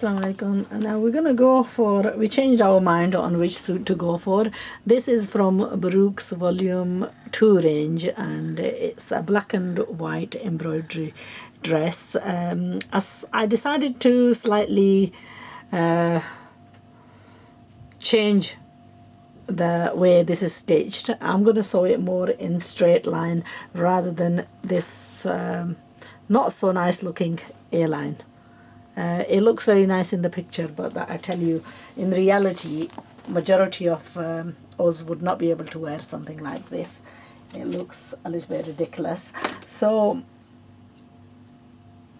Assalamu alaikum. And now we're gonna go for, we changed our mind on which suit to go for. This is from Baruch's volume 2 range, and it's a black and white embroidery dress. As I decided to slightly change the way this is stitched. I'm going to sew it more in straight line rather than this not so nice looking A-line. It looks very nice in the picture, but I tell you, in reality, majority of us would not be able to wear something like this. It looks a little bit ridiculous. So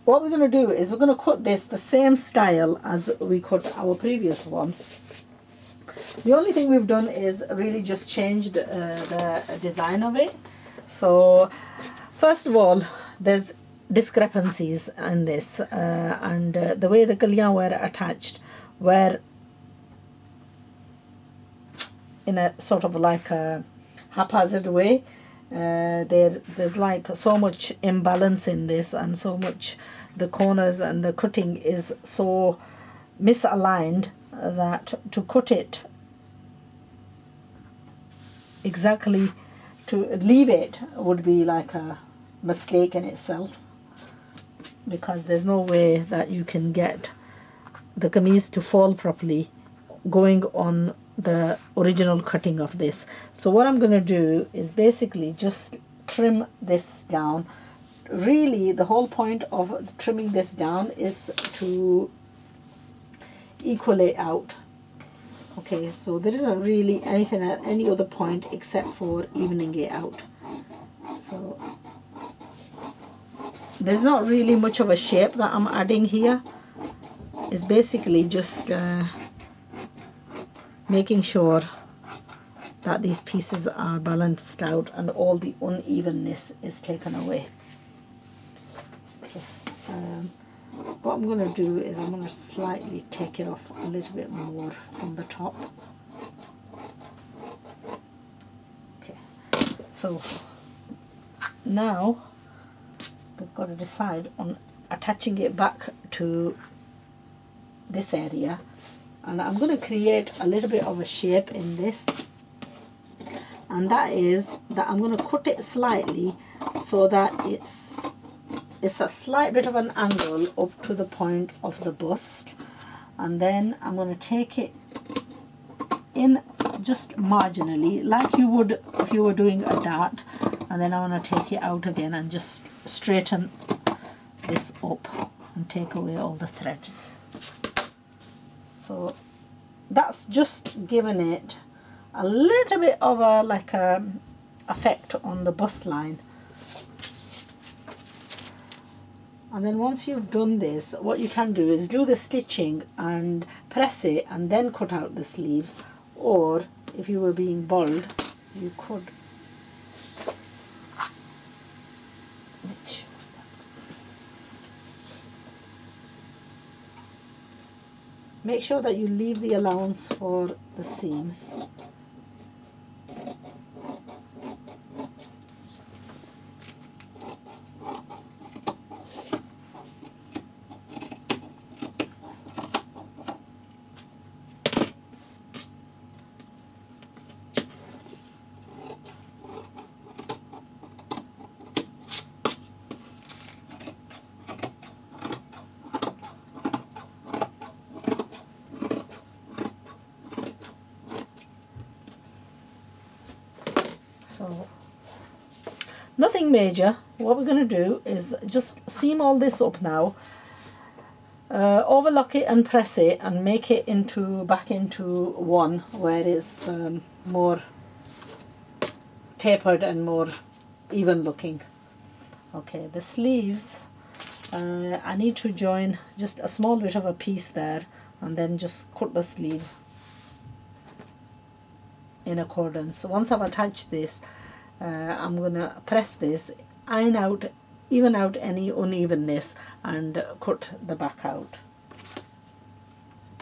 what we're going to do is we're going to cut this the same style as we cut our previous one. The only thing we've done is really just changed the design of it. So first of all, there's discrepancies in this, and the way the gullians were attached were in a sort of like a haphazard way. There's like so much imbalance in this, and so much the corners and the cutting is so misaligned that to cut it exactly, to leave it would be like a mistake in itself, because there's no way that you can get the kameez to fall properly going on the original cutting of this. So what I'm going to do is basically just trim this down. Really, the whole point of trimming this down is to equal it out. Okay, so there isn't really anything at any other point except for evening it out. So there's not really much of a shape that I'm adding here. It's basically just making sure that these pieces are balanced out and all the unevenness is taken away. Okay. What I'm going to do is I'm going to slightly take it off a little bit more from the top. Okay, so now we've got to decide on attaching it back to this area, and I'm going to create a little bit of a shape in this, and that is that I'm going to cut it slightly so that it's a slight bit of an angle up to the point of the bust, and then I'm going to take it in just marginally like you would if you were doing a dart, and then I'm going to take it out again and just straighten this up and take away all the threads. So that's just giving it a little bit of a like a effect on the bust line. And then once you've done this, what you can do is do the stitching and press it and then cut out the sleeves, or if you were being bold, you could make sure that you leave the allowance for the seams. So nothing major. What we're going to do is just seam all this up now, overlock it and press it and make it into back into one where it's more tapered and more even looking. Okay, the sleeves, I need to join just a small bit of a piece there and then just cut the sleeve in accordance. So once I've attached this, I'm going to press this, iron out, even out any unevenness, and cut the back out.